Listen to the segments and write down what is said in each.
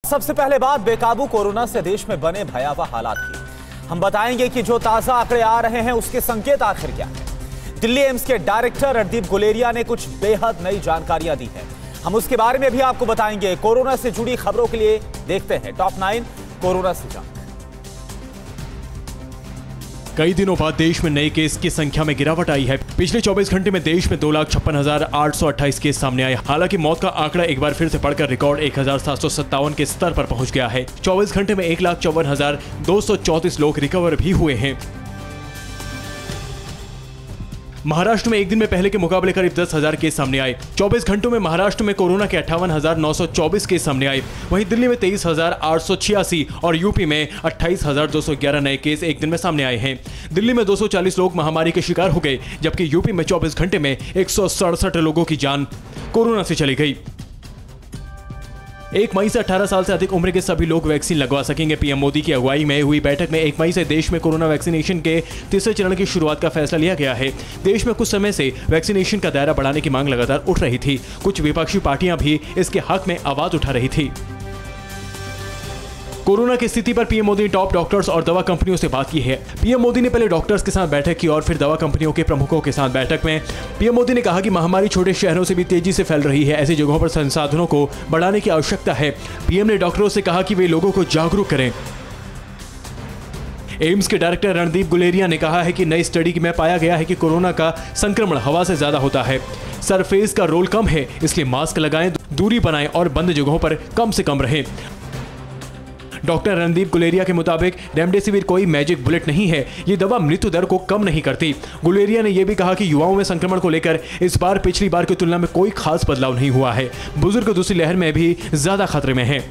सबसे पहले बात बेकाबू कोरोना से देश में बने भयावह हालात की। हम बताएंगे कि जो ताजा आंकड़े आ रहे हैं उसके संकेत आखिर क्या है। दिल्ली एम्स के डायरेक्टर रणदीप गुलेरिया ने कुछ बेहद नई जानकारियां दी हैं। हम उसके बारे में भी आपको बताएंगे। कोरोना से जुड़ी खबरों के लिए देखते हैं टॉप 9 कोरोना से जान। कई दिनों बाद देश में नए केस की संख्या में गिरावट आई है। पिछले 24 घंटे में देश में 2,56,828 केस सामने आए। हालांकि मौत का आंकड़ा एक बार फिर से बढ़कर रिकॉर्ड 1,757 के स्तर पर पहुंच गया है। 24 घंटे में 1,54,234 लोग रिकवर भी हुए हैं। महाराष्ट्र में एक दिन में पहले के मुकाबले करीब 10,000 केस सामने आए। 24 घंटों में महाराष्ट्र में कोरोना के 58,924 केस सामने आए। वहीं दिल्ली में 23,886 और यूपी में 28,211 नए केस एक दिन में सामने आए हैं। दिल्ली में 240 लोग महामारी के शिकार हो गए, जबकि यूपी में 24 घंटे में 167 लोगों की जान कोरोना से चली गई। 1 मई से 18 साल से अधिक उम्र के सभी लोग वैक्सीन लगवा सकेंगे। पीएम मोदी की अगुवाई में हुई बैठक में 1 मई से देश में कोरोना वैक्सीनेशन के तीसरे चरण की शुरुआत का फैसला लिया गया है। देश में कुछ समय से वैक्सीनेशन का दायरा बढ़ाने की मांग लगातार उठ रही थी। कुछ विपक्षी पार्टियां भी इसके हक में आवाज उठा रही थी। कोरोना की स्थिति पर पीएम मोदी ने टॉप डॉक्टर्स और दवा कंपनियों से बात की है। पीएम मोदी ने पहले डॉक्टर्स के साथ बैठक की और फिर दवा कंपनियों के प्रमुखों के साथ बैठक में पीएम मोदी ने कहा कि महामारी छोटे शहरों से भी तेजी से फैल रही है। ऐसी जगहों पर संसाधनों को बढ़ाने की आवश्यकता है। पीएम ने डॉक्टरों से कहा कि वे लोगों को जागरूक करें। एम्स के डायरेक्टर रणदीप गुलेरिया ने कहा है कि नई स्टडी में पाया गया है कि कोरोना का संक्रमण हवा से ज्यादा होता है। सरफेस का रोल कम है, इसलिए मास्क लगाएं, दूरी बनाएं और बंद जगहों पर कम से कम रहें। डॉक्टर रणदीप गुलेरिया के मुताबिक रेमडेसिविर कोई मैजिक बुलेट नहीं है। ये दवा मृत्यु दर को कम नहीं करती। गुलेरिया ने यह भी कहा कि युवाओं में संक्रमण को लेकर इस बार पिछली बार की तुलना में कोई खास बदलाव नहीं हुआ है। बुजुर्ग दूसरी लहर में भी ज्यादा खतरे में हैं।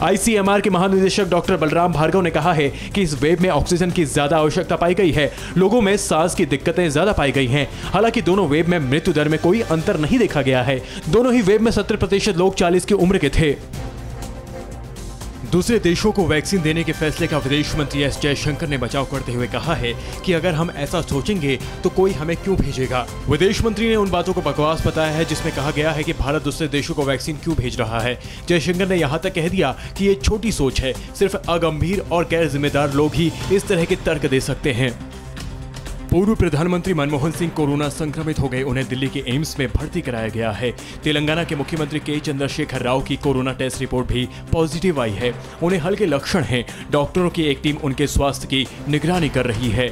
आईसीएमआर के महानिदेशक डॉक्टर बलराम भार्गव ने कहा है कि इस वेव में ऑक्सीजन की ज्यादा आवश्यकता पाई गई है। लोगों में सांस की दिक्कतें ज्यादा पाई गई हैं। हालांकि दोनों वेव में मृत्यु दर में कोई अंतर नहीं देखा गया है। दोनों ही वेव में 70% लोग 40 की उम्र के थे। दूसरे देशों को वैक्सीन देने के फैसले का विदेश मंत्री एस जयशंकर ने बचाव करते हुए कहा है कि अगर हम ऐसा सोचेंगे तो कोई हमें क्यों भेजेगा। विदेश मंत्री ने उन बातों को बकवास बताया है जिसमें कहा गया है कि भारत दूसरे देशों को वैक्सीन क्यों भेज रहा है। जयशंकर ने यहाँ तक कह दिया कि ये छोटी सोच है। सिर्फ अगंभीर और गैर जिम्मेदार लोग ही इस तरह के तर्क दे सकते हैं। पूर्व प्रधानमंत्री मनमोहन सिंह कोरोना संक्रमित हो गए। उन्हें दिल्ली के एम्स में भर्ती कराया गया है। तेलंगाना के मुख्यमंत्री के चंद्रशेखर राव की कोरोना टेस्ट रिपोर्ट भी पॉजिटिव आई है। उन्हें हल्के लक्षण हैं। डॉक्टरों की एक टीम उनके स्वास्थ्य की निगरानी कर रही है।